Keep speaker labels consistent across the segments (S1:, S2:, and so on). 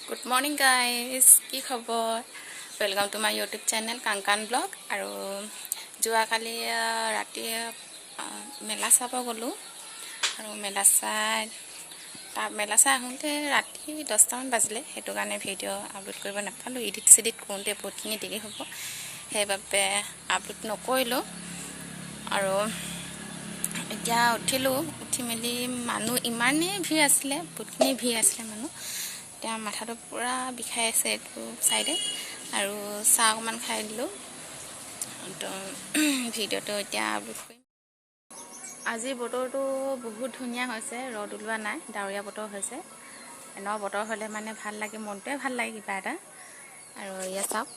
S1: Good morning guys, কি খবৰ? Welcome to my YouTube channel Kankan Vlog আৰু যোৱা কালি ৰাতি মেলা চাব গলো আৰু মেলা চাই আহোঁতে ৰাতি 10টা মান বাজিলে হেতু কাৰণে ভিডিঅ' আপলোড কৰিব নাপালো এডিট কৰোঁতে বহুতখিনি দেৰি হ'ব সেইবাবে আপলোড নকৰিলো আৰু এতিয়া উঠি মেলি মানুহ ইমানেই ভিৰ আছিলে বহুতখিনি ভিৰ আছিলে মানুহ এতিয়া মাথাটো পুৰা বিষাই আছে এইটো সাইডে আৰু চাহ অকমান খাই দিলো তো ভিডিঅ'টো এতিয়া আপলোড কৰিম আজি বতৰটো বহুত ধুনীয়া হৈছে ৰ'দ ওলোৱা নাই ডাৱৰীয়া বতৰ হৈছে এনে বতৰ হ'লে মানে ভাল লাগে মনটোৱে ভাল লাগে কিবা এটা আৰু ইয়া চাওক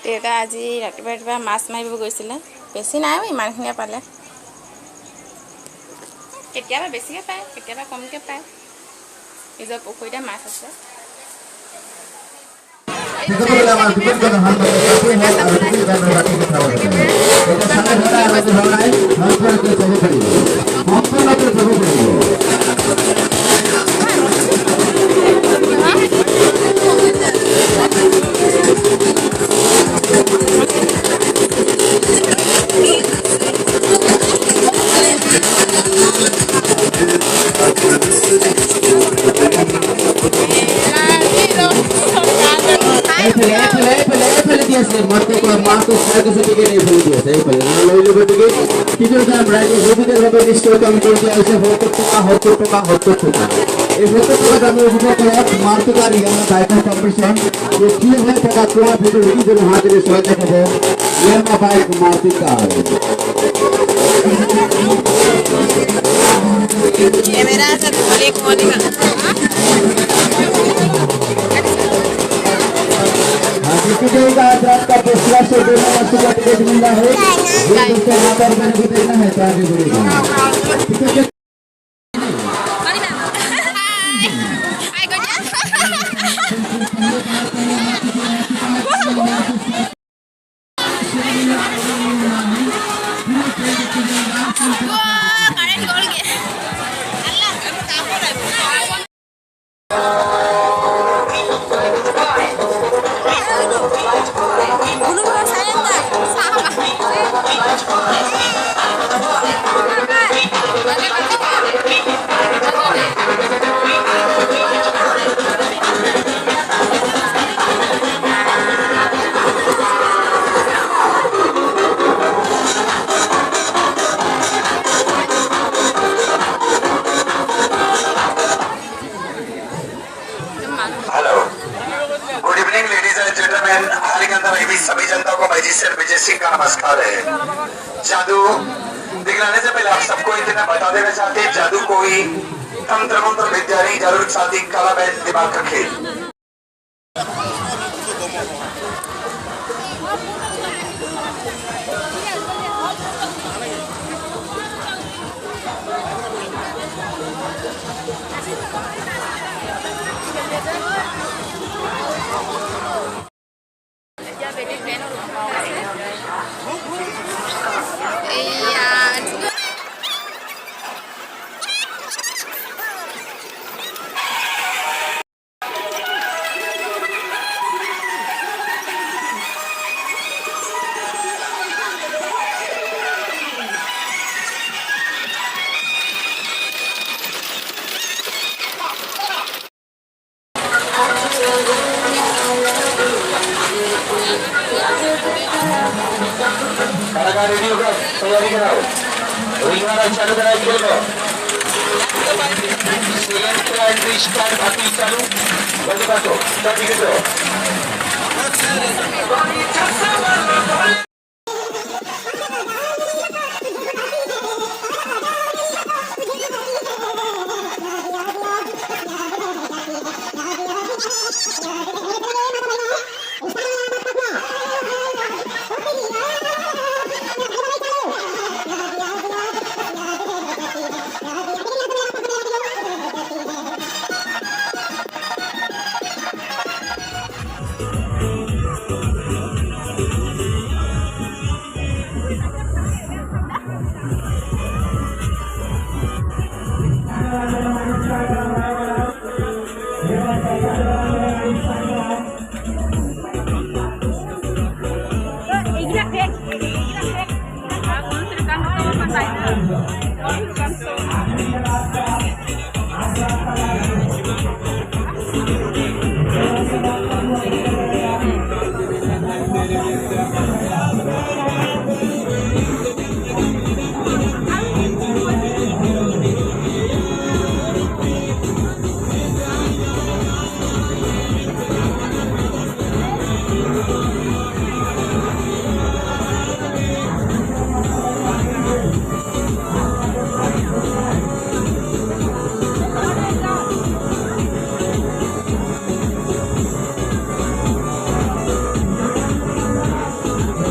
S1: দেউতা আজি ৰাতিপুৱা মাছ মাৰিব গৈছিলে বেছি নাই ইমানখিনিয়ে পালে কেতিয়াবা বেছিকৈ পায় কেতিয়াবা কমকৈ পায় নিজৰ পুখুৰীতে মাছ আছে
S2: सभी जनता को मैजिस्ट्रेट विजय सिंह का नमस्कार है। जादू दिखलाने से पहले आप सबको इतना बता देना चाहते हैं, जादू कोई तंत्र मंत्र विद्या नहीं, जरूर साथी कला में दिमाग का खेल। रेडी होकर तैयारी कराओ रिंगारा चालू करा खेल को एंट्री स्टार्ट बाकी चालू बंद कर दो सब ठीक है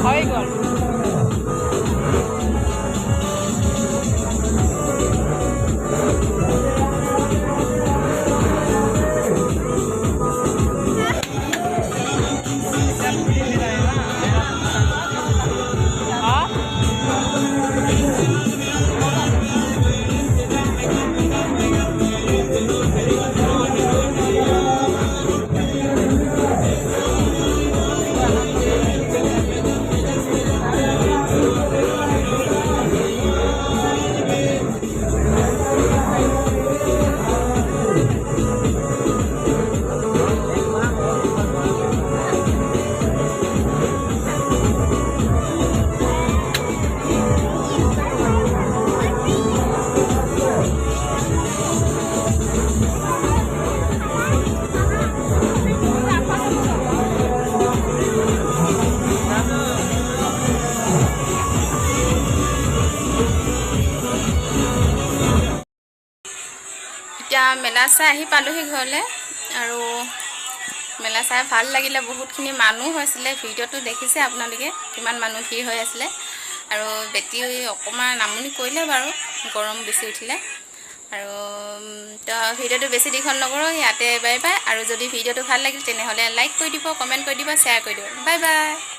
S1: হৈ গ'ল। এতিয়া মেলা চাই আহি পালোহি ঘৰলৈ আৰু মেলা চাই ভাল লাগিলে। বহুতখিনি মানুহ হৈছিলে, ভিডিঅ'টো দেখিছে আপোনালোকে কিমান মানুহ ভিৰ হৈ আছিলে। আৰু বেটি অকণমান নামনি কৰিলে বাৰু, গৰম বেছি উঠিলে। আৰু তো ভিডিঅ'টো বেছি দীঘল নকৰোঁ, ইয়াতে বাই বাই। আৰু যদি ভিডিঅ'টো ভাল লাগিল তেনেহ'লে লাইক কৰি দিব, কমেণ্ট কৰি দিব, শ্বেয়াৰ কৰি দিব। Bye bye.